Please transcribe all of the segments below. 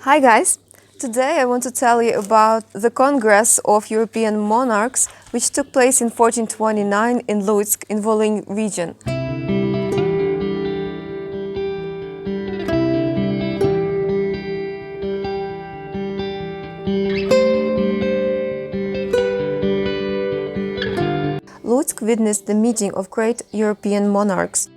Hi guys! Today I want to tell you about the Congress of European Monarchs, which took place in 1429 in Lutsk in Volyn region. Lutsk witnessed the meeting of great European monarchs.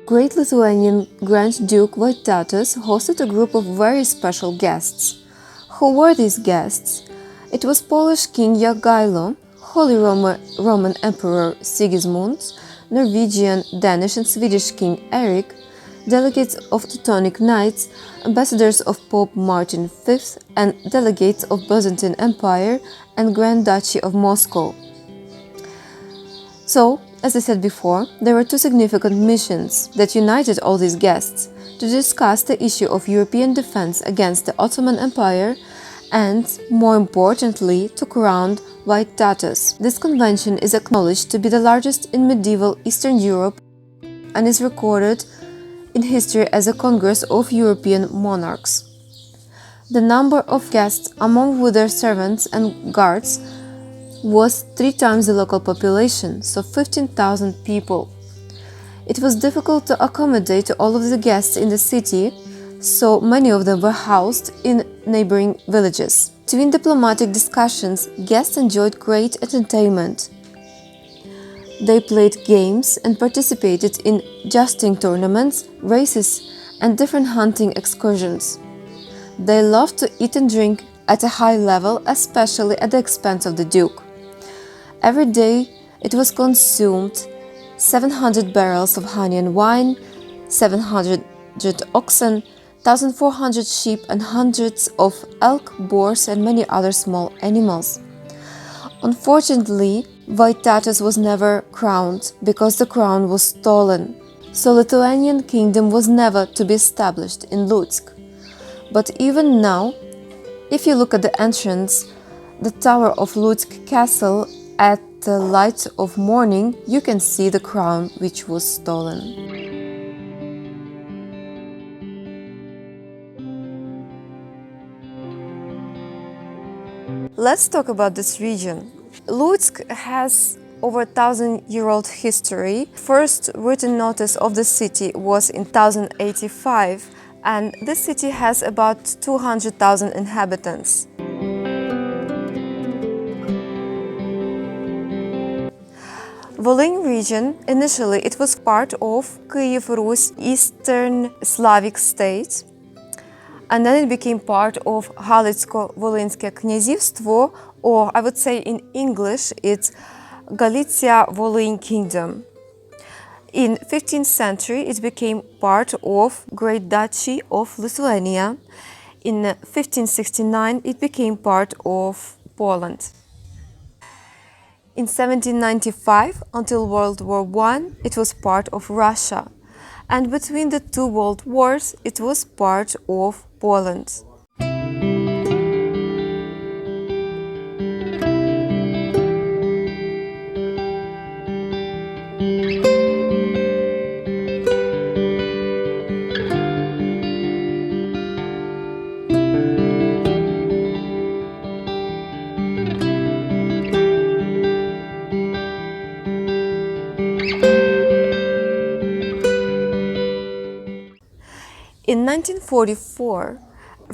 Great Lithuanian Grand Duke Vytautas hosted a group of very special guests. Who were these guests? It was Polish King Jogailo, Holy Roman Emperor Sigismund, Norwegian, Danish and Swedish King Erik, delegates of Teutonic Knights, ambassadors of Pope Martin V, and delegates of Byzantine Empire and Grand Duchy of Moscow. So, as I said before, there were two significant missions that united all these guests to discuss the issue of European defense against the Ottoman Empire and, more importantly, to crown Vytautas. This convention is acknowledged to be the largest in medieval Eastern Europe and is recorded in history as a Congress of European Monarchs. The number of guests, among with their servants and guards, was 3 times the local population, so 15,000 people. It was difficult to accommodate all of the guests in the city, so many of them were housed in neighboring villages. Between diplomatic discussions, guests enjoyed great entertainment. They played games and participated in jousting tournaments, races, and different hunting excursions. They loved to eat and drink at a high level, especially at the expense of the Duke. Every day it was consumed 700 barrels of honey and wine, 700 oxen, 1,400 sheep and hundreds of elk, boars and many other small animals. Unfortunately, Vytautas was never crowned because the crown was stolen, so Lithuanian kingdom was never to be established in Lutsk. But even now, if you look at the entrance, the tower of Lutsk castle, at the light of morning, you can see the crown which was stolen. Let's talk about this region. Lutsk has over 1,000-year-old history. First written notice of the city was in 1085, and this city has about 200,000 inhabitants. Volyn region, initially it was part of Kyiv Rus Eastern Slavic state, and then it became part of Галицько-Волинське князівство, or I would say in English it's Galicia-Volyn Kingdom. In 15th century it became part of Great Duchy of Lithuania. In 1569 it became part of Poland. In 1795, until World War I, it was part of Russia, and between the two world wars, it was part of Poland. In 1944,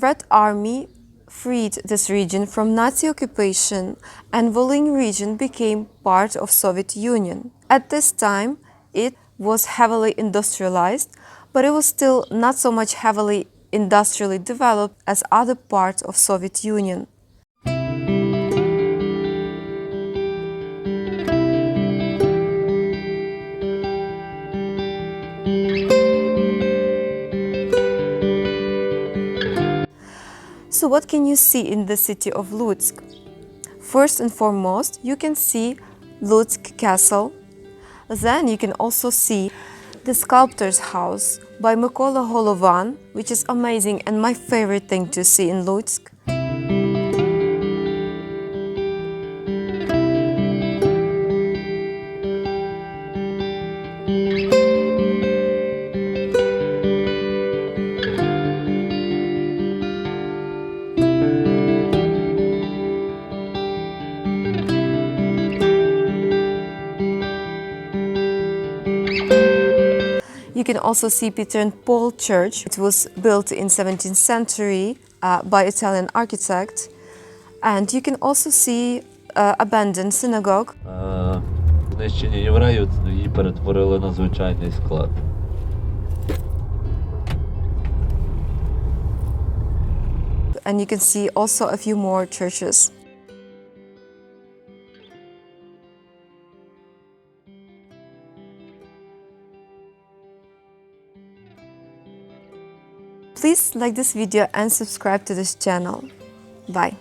Red Army freed this region from Nazi occupation and Volyn region became part of Soviet Union. At this time, it was heavily industrialized, but it was still not so much heavily industrially developed as other parts of Soviet Union. So what can you see in the city of Lutsk? First and foremost, you can see Lutsk Castle. Then you can also see the sculptor's house by Mykola Golovan, which is amazing and my favorite thing to see in Lutsk. you can also see Peter and Paul Church. It was built in 17th century by Italian architect. And you can also see abandoned synagogue. Знищення євреїв її перетворили на звичайний склад. And you can see also a few more churches. Please like this video and subscribe to this channel. Bye.